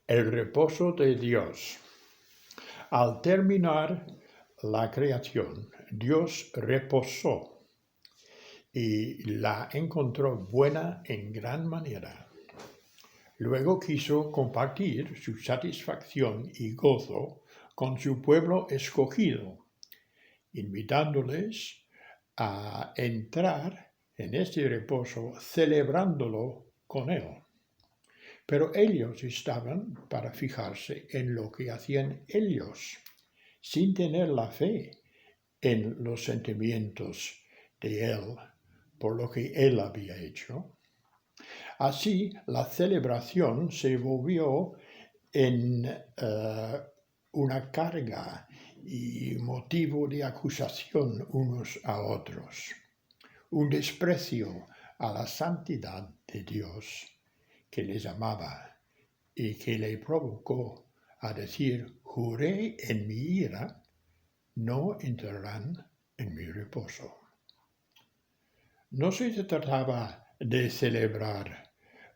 El reposo de Dios. Al terminar la creación, Dios reposó y la encontró buena en gran manera. Luego quiso compartir su satisfacción y gozo con su pueblo escogido, invitándoles a entrar en este reposo celebrándolo con él. Pero ellos estaban para fijarse en lo que hacían ellos, sin tener la fe en los sentimientos de él por lo que él había hecho. Así, la celebración se volvió en una carga y motivo de acusación unos a otros, un desprecio a la santidad de Dios que les amaba y que le provocó a decir: juré en mi ira, no entrarán en mi reposo. No se trataba de celebrar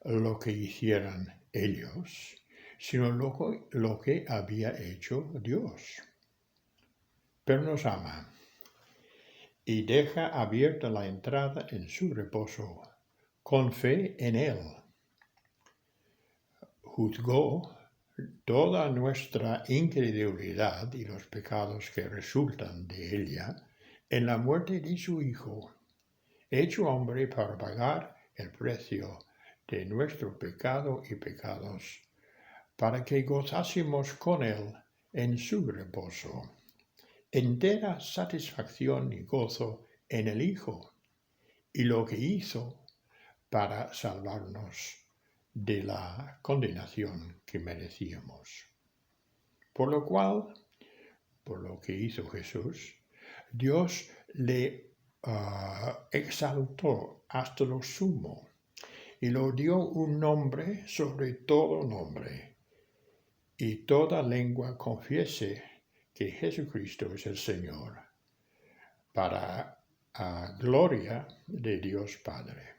lo que hicieran ellos, sino lo que había hecho Dios. Pero nos ama y deja abierta la entrada en su reposo con fe en Él. Juzgó toda nuestra incredulidad y los pecados que resultan de ella en la muerte de su Hijo, hecho hombre para pagar el precio de nuestro pecado y pecados, para que gozásemos con Él en su reposo. Entera satisfacción y gozo en el Hijo y lo que hizo para salvarnos de la condenación que merecíamos. Por lo cual, por lo que hizo Jesús, Dios le exaltó hasta lo sumo y le dio un nombre sobre todo nombre, y toda lengua confiese que Jesucristo es el Señor, para gloria de Dios Padre.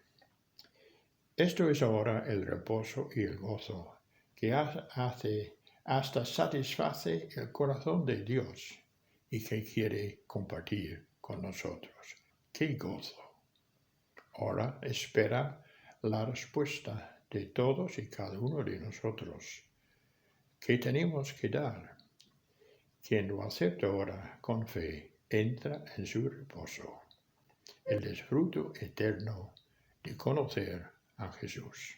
Esto es ahora el reposo y el gozo que hasta satisface el corazón de Dios y que quiere compartir con nosotros. ¡Qué gozo! Ahora espera la respuesta de todos y cada uno de nosotros. ¿Qué tenemos que dar? Quien lo acepta ahora con fe entra en su reposo, el disfrute eterno de conocer a Jesús.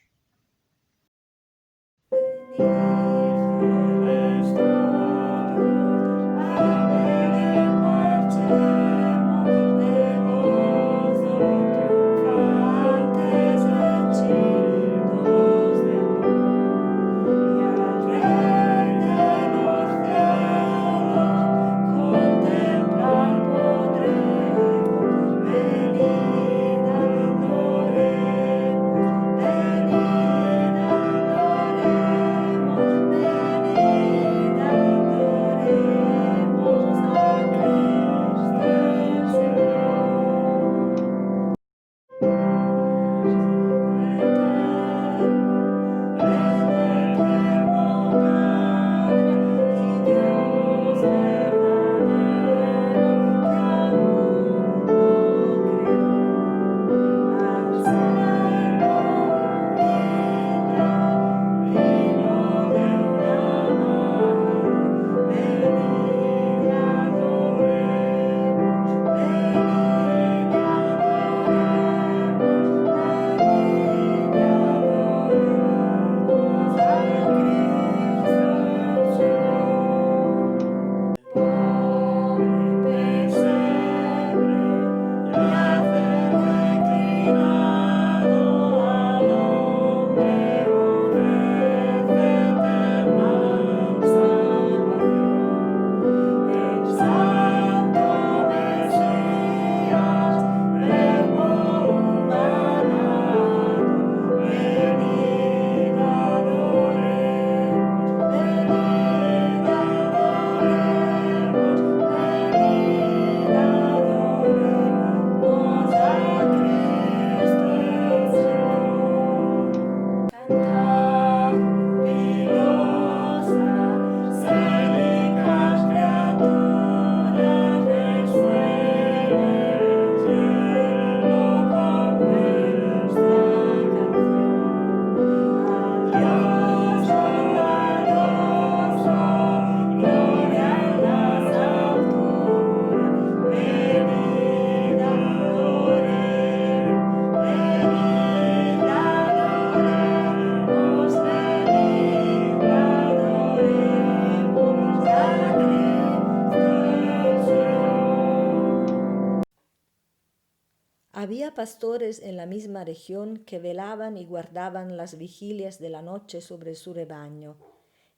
Había pastores en la misma región que velaban y guardaban las vigilias de la noche sobre su rebaño.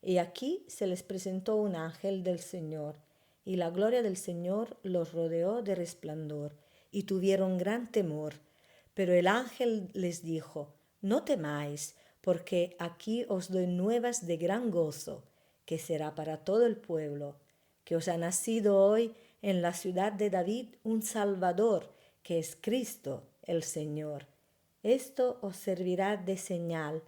Y aquí se les presentó un ángel del Señor, y la gloria del Señor los rodeó de resplandor, y tuvieron gran temor. Pero el ángel les dijo: No temáis, porque aquí os doy nuevas de gran gozo, que será para todo el pueblo, que os ha nacido hoy en la ciudad de David un Salvador, que es Cristo el Señor. Esto os servirá de señal: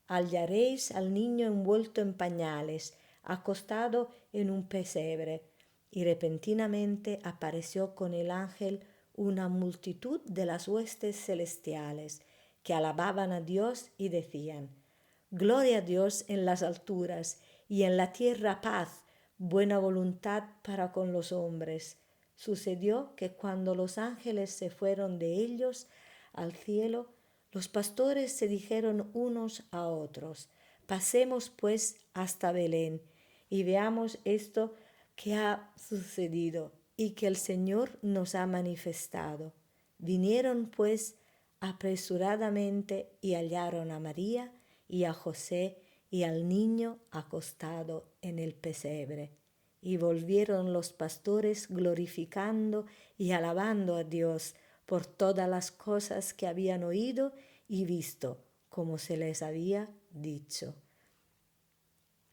hallaréis al niño envuelto en pañales, acostado en un pesebre. Y repentinamente apareció con el ángel una multitud de las huestes celestiales, que alababan a Dios y decían: Gloria a Dios en las alturas, y en la tierra paz, buena voluntad para con los hombres. Sucedió que cuando los ángeles se fueron de ellos al cielo, los pastores se dijeron unos a otros: Pasemos pues hasta Belén y veamos esto que ha sucedido y que el Señor nos ha manifestado. Vinieron pues apresuradamente y hallaron a María y a José y al niño acostado en el pesebre. Y volvieron los pastores glorificando y alabando a Dios por todas las cosas que habían oído y visto, como se les había dicho.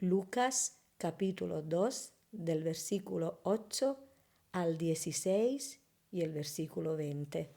Lucas capítulo 2, del versículo 8 al 16 y el versículo 20.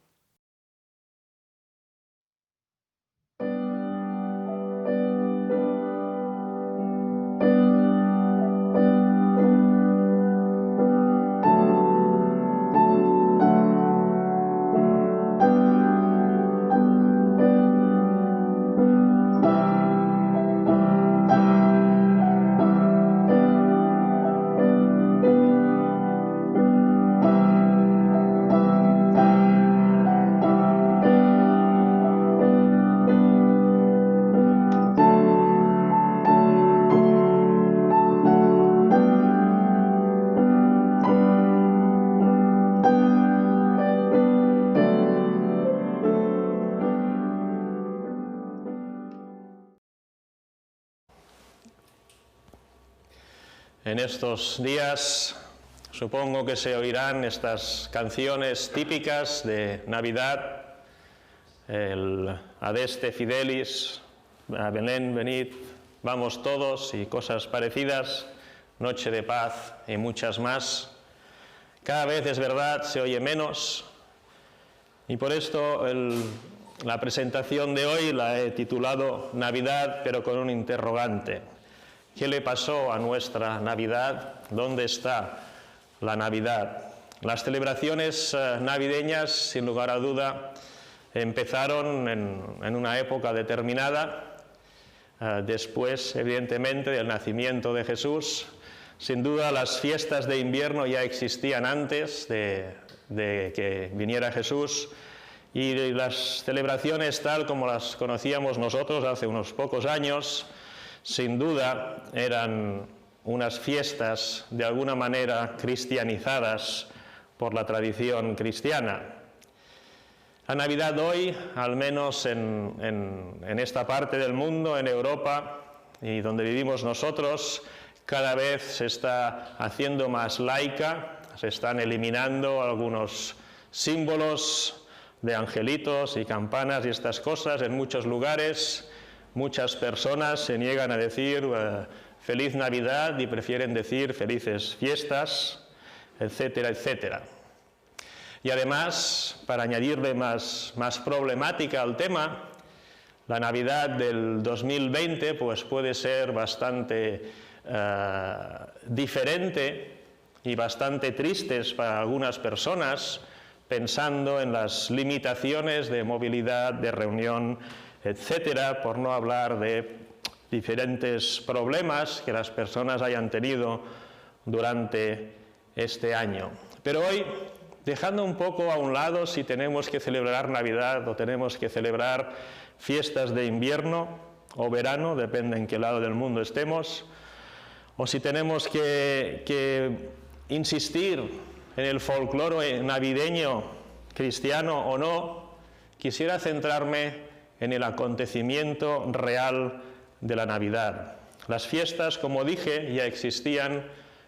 En estos días supongo que se oirán estas canciones típicas de Navidad, el Adeste Fidelis, a Belén venid, vamos todos y cosas parecidas, Noche de Paz y muchas más. Cada vez, es verdad, se oye menos y por esto la presentación de hoy la he titulado Navidad, pero con un interrogante. ¿Qué le pasó a nuestra Navidad? ¿Dónde está la Navidad? Las celebraciones navideñas, sin lugar a duda, empezaron en una época determinada, después, evidentemente, del nacimiento de Jesús. Sin duda, las fiestas de invierno ya existían antes de que viniera Jesús, y las celebraciones tal como las conocíamos nosotros hace unos pocos años, sin duda eran unas fiestas de alguna manera cristianizadas por la tradición cristiana. La Navidad hoy, al menos en esta parte del mundo, en Europa y donde vivimos nosotros, cada vez se está haciendo más laica, se están eliminando algunos símbolos de angelitos y campanas y estas cosas en muchos lugares. Muchas personas se niegan a decir feliz Navidad y prefieren decir felices fiestas, etcétera, etcétera. Y además, para añadirle más problemática al tema, la Navidad del 2020 pues puede ser bastante diferente y bastante tristes para algunas personas, pensando en las limitaciones de movilidad, de reunión, etcétera, por no hablar de diferentes problemas que las personas hayan tenido durante este año. Pero hoy, dejando un poco a un lado si tenemos que celebrar Navidad o tenemos que celebrar fiestas de invierno o verano, depende en qué lado del mundo estemos, o si tenemos que insistir en el folclore navideño cristiano o no, quisiera centrarme en el acontecimiento real de la Navidad. Las fiestas, como dije, ya existían,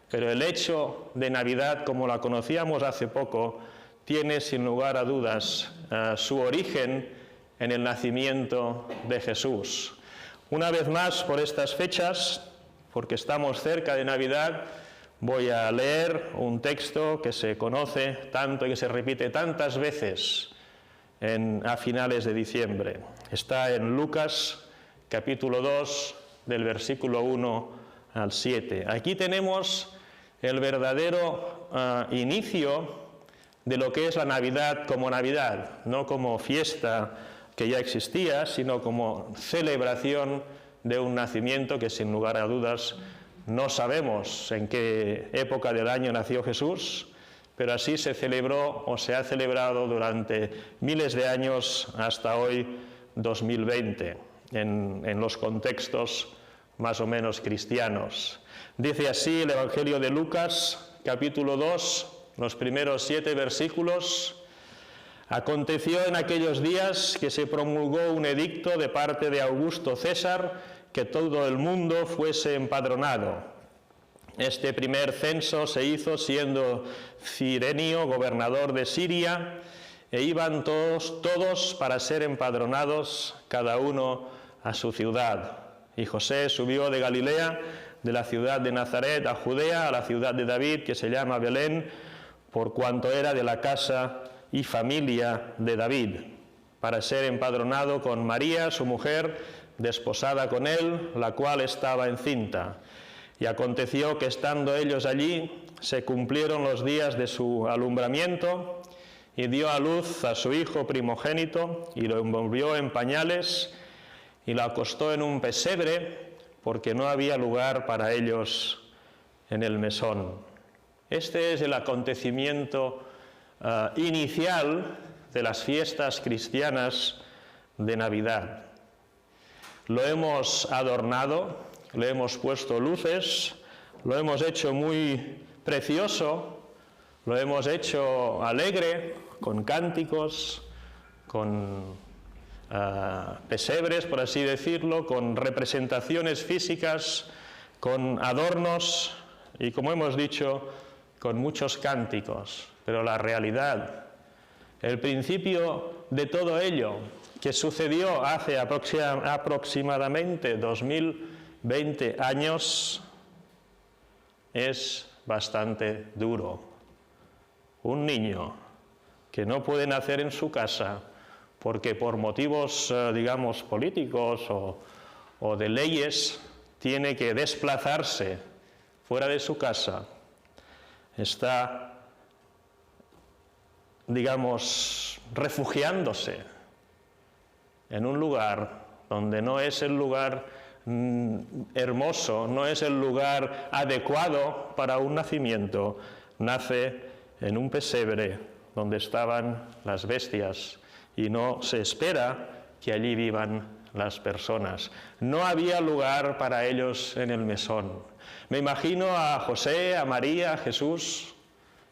pero el hecho de Navidad, como la conocíamos hace poco, tiene sin lugar a dudas su origen en el nacimiento de Jesús. Una vez más, por estas fechas, porque estamos cerca de Navidad, voy a leer un texto que se conoce tanto y que se repite tantas veces a finales de diciembre. Está en Lucas, capítulo 2, del versículo 1 al 7. Aquí tenemos el verdadero inicio de lo que es la Navidad como Navidad, no como fiesta que ya existía, sino como celebración de un nacimiento que sin lugar a dudas no sabemos en qué época del año nació Jesús, pero así se celebró o se ha celebrado durante miles de años hasta hoy, 2020, en los contextos más o menos cristianos. Dice así el Evangelio de Lucas, capítulo 2, los primeros 7 versículos. Aconteció en aquellos días que se promulgó un edicto de parte de Augusto César que todo el mundo fuese empadronado. Este primer censo se hizo siendo Cirenio gobernador de Siria, e iban todos para ser empadronados, cada uno a su ciudad. Y José subió de Galilea, de la ciudad de Nazaret a Judea, a la ciudad de David, que se llama Belén, por cuanto era de la casa y familia de David, para ser empadronado con María, su mujer, desposada con él, la cual estaba encinta. Y aconteció que estando ellos allí, se cumplieron los días de su alumbramiento, y dio a luz a su hijo primogénito, y lo envolvió en pañales, y lo acostó en un pesebre, porque no había lugar para ellos en el mesón. Este es el acontecimiento inicial de las fiestas cristianas de Navidad. Lo hemos adornado, le hemos puesto luces, lo hemos hecho muy precioso, lo hemos hecho alegre, con cánticos, con pesebres, por así decirlo, con representaciones físicas, con adornos y, como hemos dicho, con muchos cánticos. Pero la realidad, el principio de todo ello, que sucedió hace aproximadamente 2020 años, es bastante duro. Un niño que no puede nacer en su casa porque por motivos, digamos, políticos o de leyes tiene que desplazarse fuera de su casa, está, digamos, refugiándose en un lugar donde no es el lugar hermoso, no es el lugar adecuado para un nacimiento. Nace en un pesebre donde estaban las bestias y no se espera que allí vivan las personas. No había lugar para ellos en el mesón. Me imagino a José, a María, a Jesús,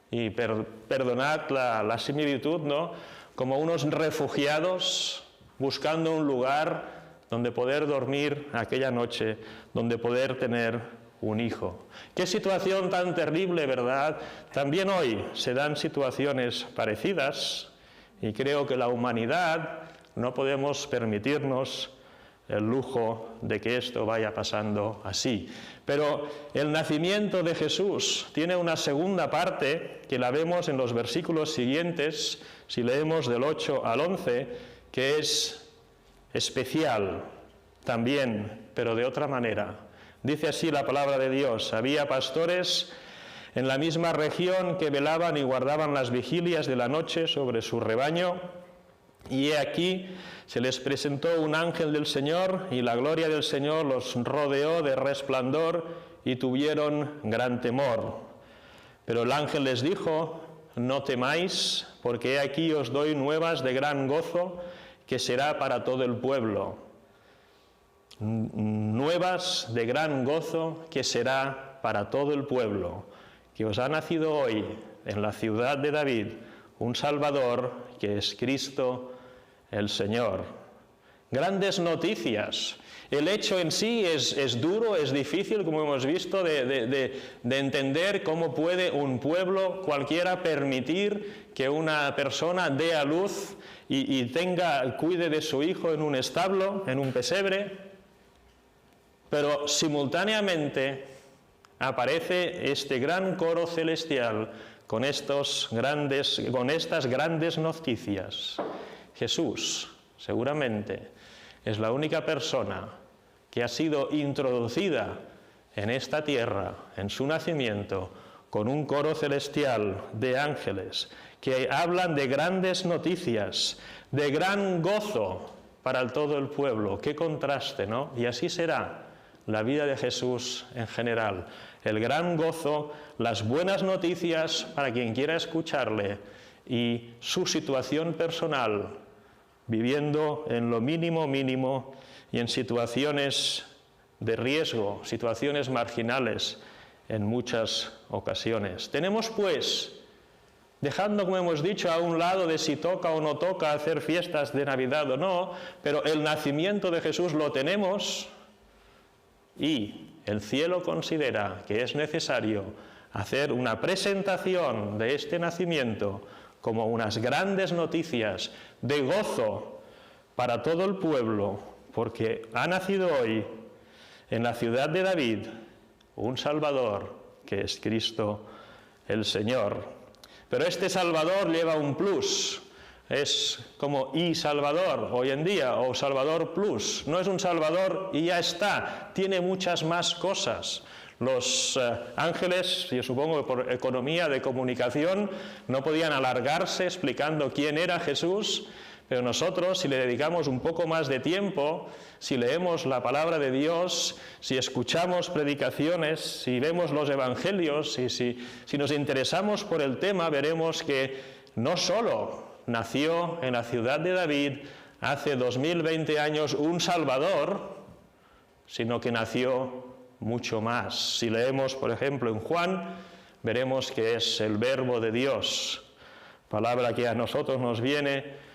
y perdonad la similitud, ¿no?, como unos refugiados buscando un lugar donde poder dormir aquella noche, donde poder tener un hijo. Qué situación tan terrible, ¿verdad? También hoy se dan situaciones parecidas y creo que la humanidad no podemos permitirnos el lujo de que esto vaya pasando así. Pero el nacimiento de Jesús tiene una segunda parte que la vemos en los versículos siguientes, si leemos del 8 al 11, que es especial también, pero de otra manera. Dice así la palabra de Dios: había pastores en la misma región que velaban y guardaban las vigilias de la noche sobre su rebaño, y he aquí se les presentó un ángel del Señor, y la gloria del Señor los rodeó de resplandor, y tuvieron gran temor. Pero el ángel les dijo: no temáis, porque he aquí os doy nuevas de gran gozo, que será para todo el pueblo. Nuevas de gran gozo que será para todo el pueblo, que os ha nacido hoy en la ciudad de David un Salvador, que es Cristo el Señor. Grandes noticias. El hecho en sí es duro, es difícil, como hemos visto, de entender cómo puede un pueblo cualquiera permitir que una persona dé a luz y cuide de su hijo en un establo, en un pesebre. Pero simultáneamente aparece este gran coro celestial con estas grandes noticias. Jesús, seguramente, es la única persona que ha sido introducida en esta tierra, en su nacimiento, con un coro celestial de ángeles que hablan de grandes noticias, de gran gozo para todo el pueblo. Qué contraste, ¿no? Y así será la vida de Jesús en general. El gran gozo, las buenas noticias para quien quiera escucharle y su situación personal, viviendo en lo mínimo y en situaciones de riesgo, situaciones marginales en muchas ocasiones. Tenemos pues, dejando, como hemos dicho, a un lado de si toca o no toca hacer fiestas de Navidad o no, pero el nacimiento de Jesús lo tenemos y el cielo considera que es necesario hacer una presentación de este nacimiento como unas grandes noticias de gozo para todo el pueblo, porque ha nacido hoy en la ciudad de David un Salvador, que es Cristo el Señor. Pero este Salvador lleva un plus, es como y Salvador hoy en día, o Salvador Plus. No es un Salvador y ya está, tiene muchas más cosas. Los ángeles, yo supongo que por economía de comunicación, no podían alargarse explicando quién era Jesús, pero nosotros, si le dedicamos un poco más de tiempo, si leemos la palabra de Dios, si escuchamos predicaciones, si vemos los evangelios, si nos interesamos por el tema, veremos que no solo nació en la ciudad de David hace 2020 años un Salvador, sino que nació mucho más. Si leemos, por ejemplo, en Juan, veremos que es el Verbo de Dios, palabra que a nosotros nos viene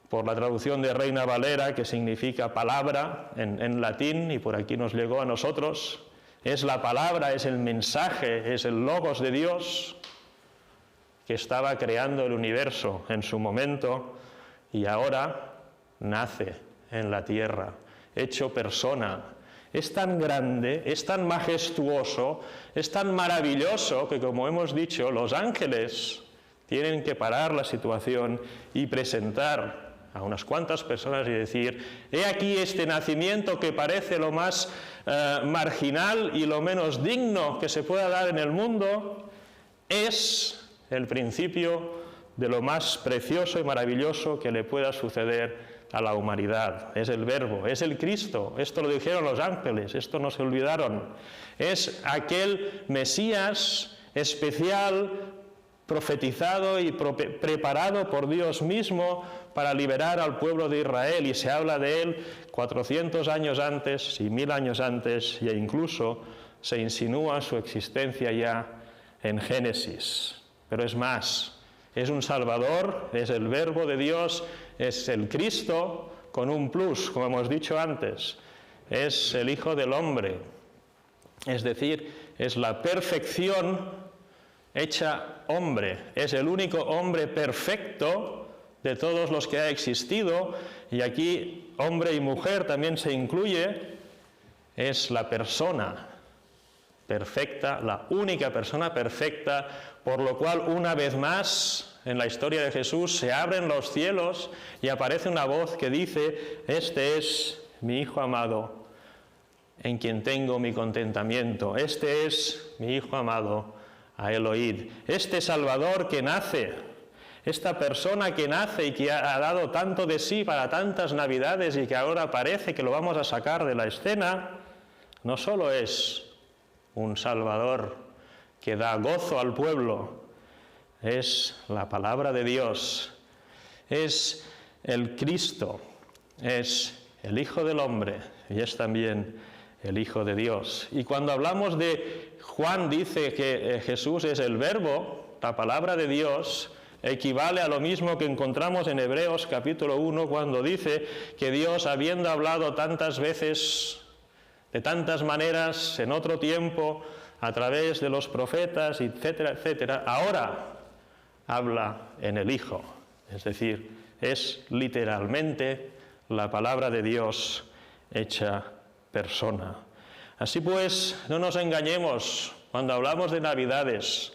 por la traducción de Reina Valera, que significa palabra en latín, y por aquí nos llegó a nosotros. Es la palabra, es el mensaje, es el logos de Dios que estaba creando el universo en su momento y ahora nace en la tierra, hecho persona. Es tan grande, es tan majestuoso, es tan maravilloso que, como hemos dicho, los ángeles tienen que parar la situación y presentar a unas cuantas personas y decir: he aquí este nacimiento que parece lo más marginal y lo menos digno que se pueda dar en el mundo, es el principio de lo más precioso y maravilloso que le pueda suceder a la humanidad. Es el Verbo, es el Cristo. Esto lo dijeron los ángeles, esto no se olvidaron. Es aquel Mesías especial, profetizado y preparado por Dios mismo para liberar al pueblo de Israel, y se habla de él 400 años antes y 1000 años antes, e incluso se insinúa su existencia ya en Génesis. Pero es más, es un Salvador, es el Verbo de Dios, es el Cristo con un plus, como hemos dicho antes, es el Hijo del Hombre, es decir, es la perfección hecha hombre, es el único hombre perfecto de todos los que ha existido, y aquí hombre y mujer también se incluye, es la persona perfecta, la única persona perfecta, por lo cual una vez más en la historia de Jesús se abren los cielos y aparece una voz que dice: este es mi Hijo amado, en quien tengo mi contentamiento, este es mi Hijo amado, a él oíd. Este Salvador que nace, esta persona que nace y que ha dado tanto de sí para tantas Navidades y que ahora parece que lo vamos a sacar de la escena, no solo es un Salvador que da gozo al pueblo, es la palabra de Dios, es el Cristo, es el Hijo del Hombre y es también el Hijo de Dios. Y cuando hablamos de Juan, dice que Jesús es el Verbo, la palabra de Dios, equivale a lo mismo que encontramos en Hebreos capítulo 1, cuando dice que Dios, habiendo hablado tantas veces, de tantas maneras, en otro tiempo, a través de los profetas, etcétera, etcétera, ahora habla en el Hijo. Es decir, es literalmente la palabra de Dios hecha persona. Así pues, no nos engañemos cuando hablamos de Navidades.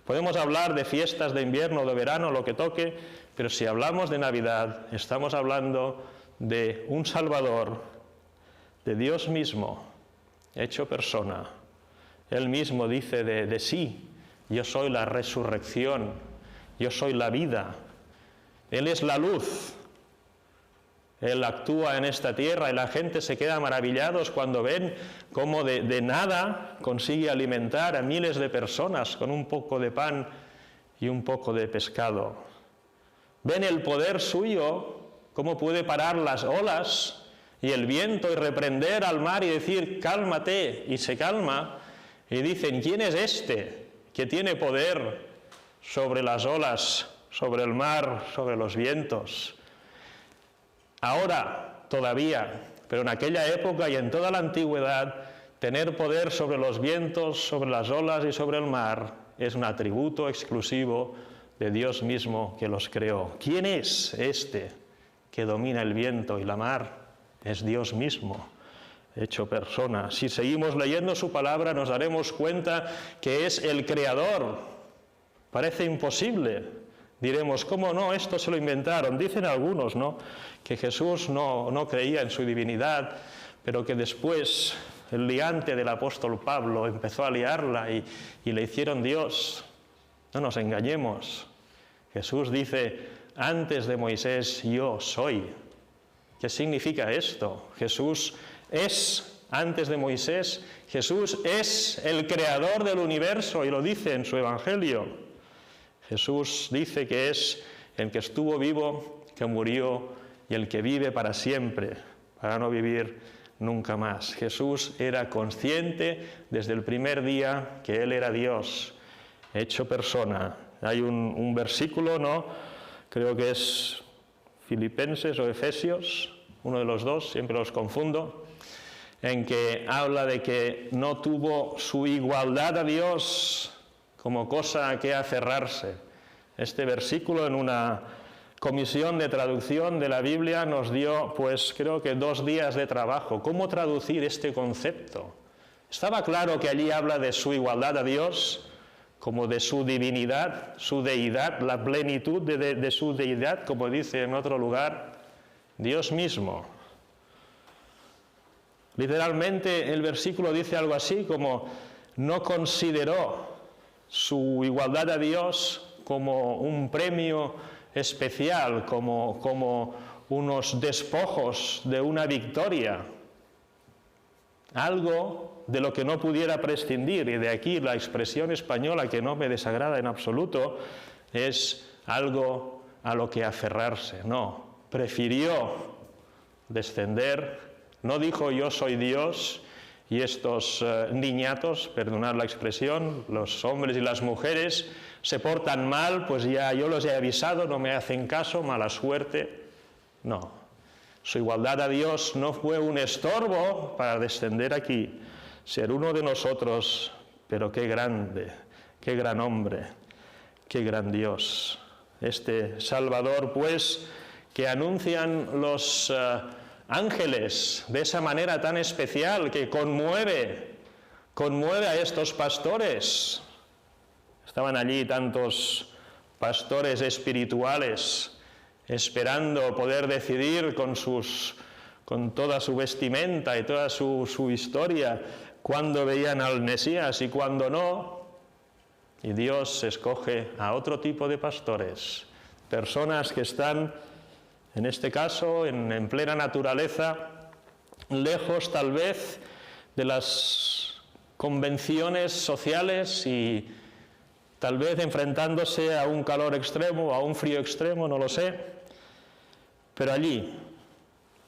Podemos hablar de fiestas de invierno, de verano, lo que toque, pero si hablamos de Navidad, estamos hablando de un Salvador, de Dios mismo, hecho persona. Él mismo dice de sí: yo soy la resurrección, yo soy la vida. Él es la luz. Él actúa en esta tierra y la gente se queda maravillados cuando ven cómo de nada consigue alimentar a miles de personas con un poco de pan y un poco de pescado. Ven el poder suyo, cómo puede parar las olas y el viento y reprender al mar y decir: cálmate, y se calma. Y dicen: ¿quién es este que tiene poder sobre las olas, sobre el mar, sobre los vientos? Ahora todavía, pero en aquella época y en toda la antigüedad, tener poder sobre los vientos, sobre las olas y sobre el mar es un atributo exclusivo de Dios mismo que los creó. ¿Quién es este que domina el viento y la mar? Es Dios mismo, hecho persona. Si seguimos leyendo su palabra, nos daremos cuenta que es el Creador. Parece imposible. Diremos: ¿cómo no? Esto se lo inventaron. Dicen algunos, ¿no?, que Jesús no creía en su divinidad, pero que después el liante del apóstol Pablo empezó a liarla y le hicieron Dios. No nos engañemos. Jesús dice: antes de Moisés yo soy. ¿Qué significa esto? Jesús es antes de Moisés. Jesús es el creador del universo y lo dice en su evangelio. Jesús dice que es el que estuvo vivo, que murió y el que vive para siempre, para no vivir nunca más. Jesús era consciente desde el primer día que Él era Dios, hecho persona. Hay un versículo, ¿no?, creo que es Filipenses o Efesios, uno de los dos, siempre los confundo, en que habla de que no tuvo su igualdad a Dios como cosa a que aferrarse. Este versículo, en una comisión de traducción de la Biblia, nos dio, pues creo que 2 días de trabajo. ¿Cómo traducir este concepto? Estaba claro que allí habla de su igualdad a Dios, como de su divinidad, su deidad, la plenitud de su deidad, como dice en otro lugar, Dios mismo. Literalmente el versículo dice algo así como: no consideró su igualdad a Dios como un premio especial, como unos despojos de una victoria, algo de lo que no pudiera prescindir. Y de aquí la expresión española, que no me desagrada en absoluto, es algo a lo que aferrarse. No, prefirió descender, no dijo: yo soy Dios, y estos niñatos, perdonad la expresión, los hombres y las mujeres, se portan mal, pues ya yo los he avisado, no me hacen caso, mala suerte. No, su igualdad a Dios no fue un estorbo para descender aquí, ser uno de nosotros, pero qué grande, qué gran hombre, qué gran Dios. Este Salvador, pues, que anuncian los ángeles de esa manera tan especial, que conmueve a estos pastores. Estaban allí tantos pastores espirituales esperando poder decidir con toda su vestimenta y toda su historia cuándo veían al Mesías y cuándo no. Y Dios escoge a otro tipo de pastores, personas que están, en este caso, en plena naturaleza, lejos tal vez de las convenciones sociales y tal vez enfrentándose a un calor extremo, a un frío extremo, no lo sé, pero allí,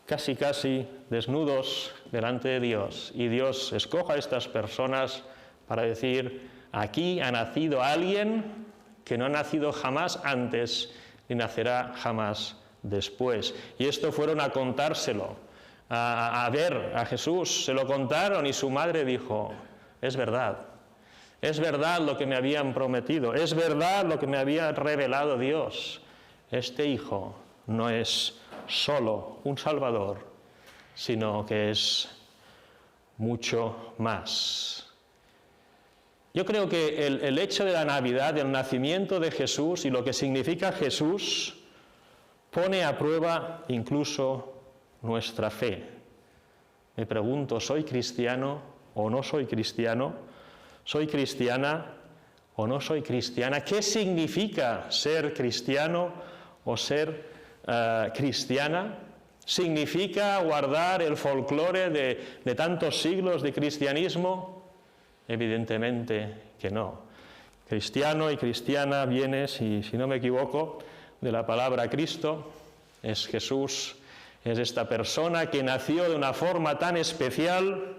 casi desnudos delante de Dios, y Dios escoja a estas personas para decir: aquí ha nacido alguien que no ha nacido jamás antes ni nacerá jamás después. Y esto fueron a contárselo, a ver a Jesús, se lo contaron y su madre dijo, es verdad lo que me habían prometido, es verdad lo que me había revelado Dios. Este hijo no es solo un Salvador, sino que es mucho más. Yo creo que el hecho de la Navidad, del nacimiento de Jesús y lo que significa Jesús, pone a prueba incluso nuestra fe. Me pregunto, ¿soy cristiano o no soy cristiano? ¿Soy cristiana o no soy cristiana? ¿Qué significa ser cristiano o ser cristiana? ¿Significa guardar el folclore de tantos siglos de cristianismo? Evidentemente que no. Cristiano y cristiana viene, si no me equivoco, de la palabra Cristo, es Jesús, es esta persona que nació de una forma tan especial,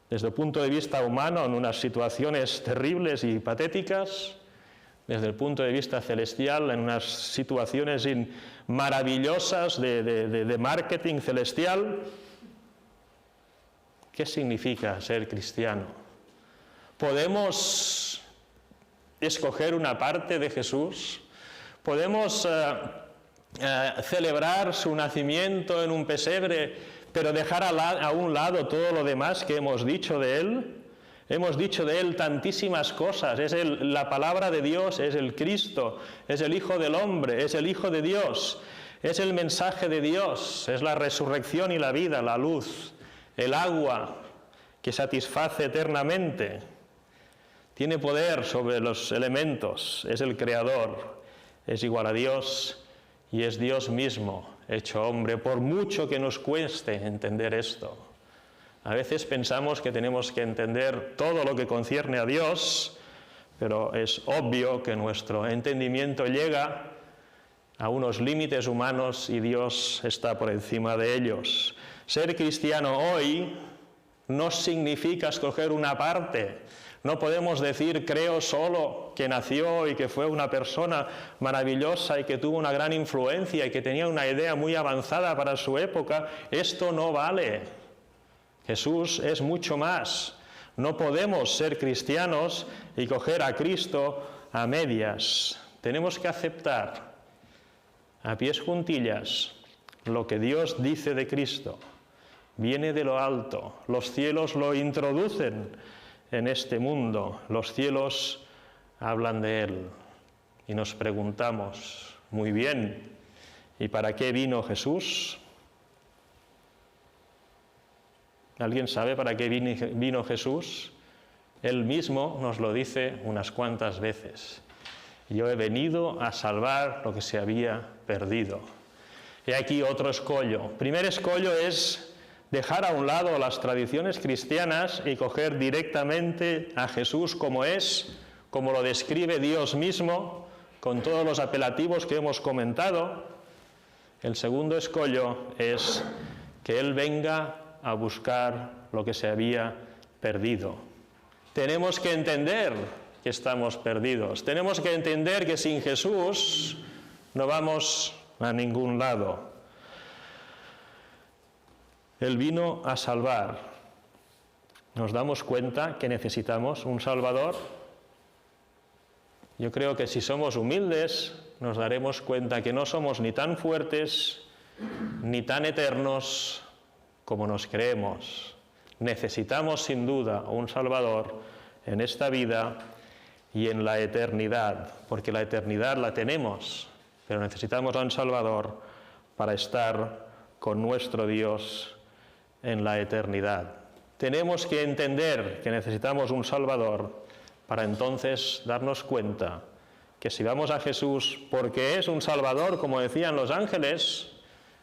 desde el punto de vista humano, en unas situaciones terribles y patéticas, desde el punto de vista celestial, en unas situaciones maravillosas de marketing celestial. ¿Qué significa ser cristiano? ¿Podemos escoger una parte de Jesús? ¿Podemos celebrar su nacimiento en un pesebre, pero dejar a un lado todo lo demás que hemos dicho de Él? Hemos dicho de Él tantísimas cosas. Es la palabra de Dios, es el Cristo, es el Hijo del Hombre, es el Hijo de Dios, es el mensaje de Dios, es la resurrección y la vida, la luz, el agua que satisface eternamente. Tiene poder sobre los elementos, es el Creador, es igual a Dios y es Dios mismo, hecho hombre, por mucho que nos cueste entender esto. A veces pensamos que tenemos que entender todo lo que concierne a Dios, pero es obvio que nuestro entendimiento llega a unos límites humanos y Dios está por encima de ellos. Ser cristiano hoy no significa escoger una parte. No podemos decir creo solo que nació y que fue una persona maravillosa y que tuvo una gran influencia y que tenía una idea muy avanzada para su época. Esto no vale. Jesús es mucho más. No podemos ser cristianos y coger a Cristo a medias. Tenemos que aceptar a pies juntillas lo que Dios dice de Cristo. Viene de lo alto. Los cielos lo introducen en este mundo. Los cielos hablan de Él. Y nos preguntamos, muy bien, ¿y para qué vino Jesús? ¿Alguien sabe para qué vino Jesús? Él mismo nos lo dice unas cuantas veces. Yo he venido a salvar lo que se había perdido. He aquí otro escollo. Primer escollo es dejar a un lado las tradiciones cristianas y coger directamente a Jesús como es, como lo describe Dios mismo, con todos los apelativos que hemos comentado. El segundo escollo es que Él venga a buscar lo que se había perdido. Tenemos que entender que estamos perdidos. Tenemos que entender que sin Jesús no vamos a ningún lado. Él vino a salvar. ¿Nos damos cuenta que necesitamos un Salvador? Yo creo que si somos humildes, nos daremos cuenta que no somos ni tan fuertes ni tan eternos como nos creemos. Necesitamos sin duda un Salvador en esta vida y en la eternidad, porque la eternidad la tenemos, pero necesitamos a un Salvador para estar con nuestro Dios en la eternidad. Tenemos que entender que necesitamos un Salvador para entonces darnos cuenta que si vamos a Jesús porque es un Salvador, como decían los ángeles,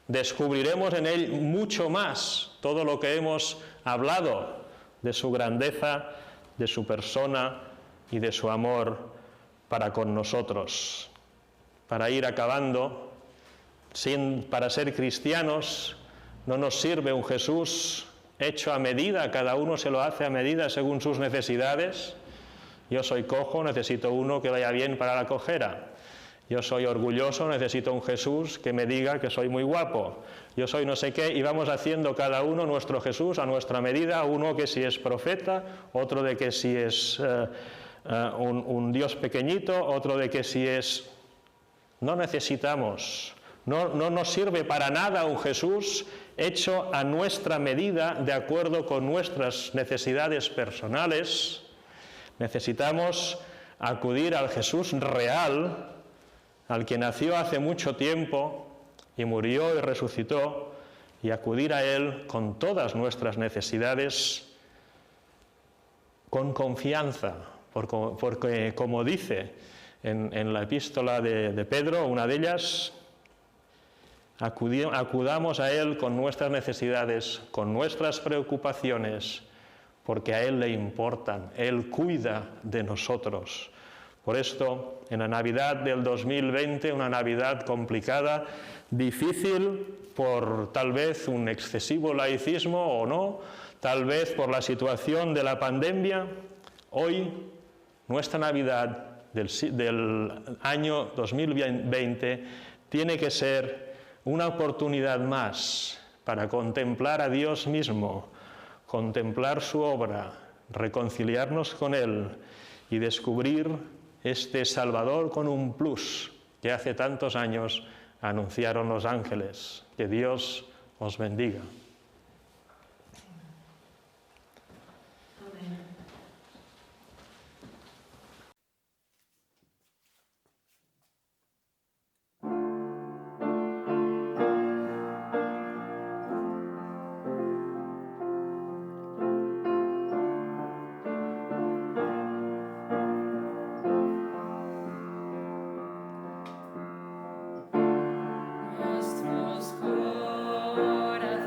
descubriremos en Él mucho más todo lo que hemos hablado de su grandeza, de su persona y de su amor para con nosotros. Para ir acabando, para ser cristianos no nos sirve un Jesús hecho a medida, cada uno se lo hace a medida según sus necesidades. Yo soy cojo, necesito uno que vaya bien para la cojera. Yo soy orgulloso, necesito un Jesús que me diga que soy muy guapo. Yo soy no sé qué, y vamos haciendo cada uno nuestro Jesús a nuestra medida, uno que si es profeta, otro de que si es un Dios pequeñito, otro de que si es... No necesitamos, no nos sirve para nada un Jesús hecho a nuestra medida, de acuerdo con nuestras necesidades personales. Necesitamos acudir al Jesús real, al que nació hace mucho tiempo y murió y resucitó, y acudir a Él con todas nuestras necesidades con confianza, porque como dice en la epístola de Pedro, una de ellas, acudamos a Él con nuestras necesidades, con nuestras preocupaciones, porque a Él le importan, Él cuida de nosotros. Por esto, en la Navidad del 2020, una Navidad complicada, difícil por tal vez un excesivo laicismo o no, tal vez por la situación de la pandemia, hoy nuestra Navidad del año 2020 tiene que ser una oportunidad más para contemplar a Dios mismo, contemplar su obra, reconciliarnos con Él y descubrir este Salvador con un plus que hace tantos años anunciaron los ángeles. Que Dios os bendiga. Nuestros corazones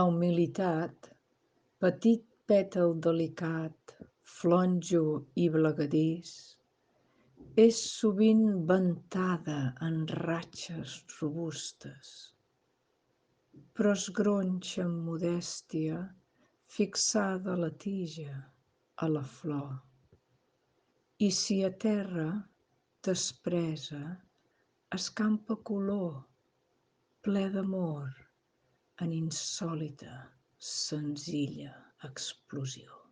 humilitat, petit pètal delicat, flonjo i blegadís, és sovint ventada en ratxes robustes, però es gronxa amb modèstia fixada a la tija, a la flor. I si a terra, despresa, escampa color, ple d'amor, en insòlita, senzilla explosió.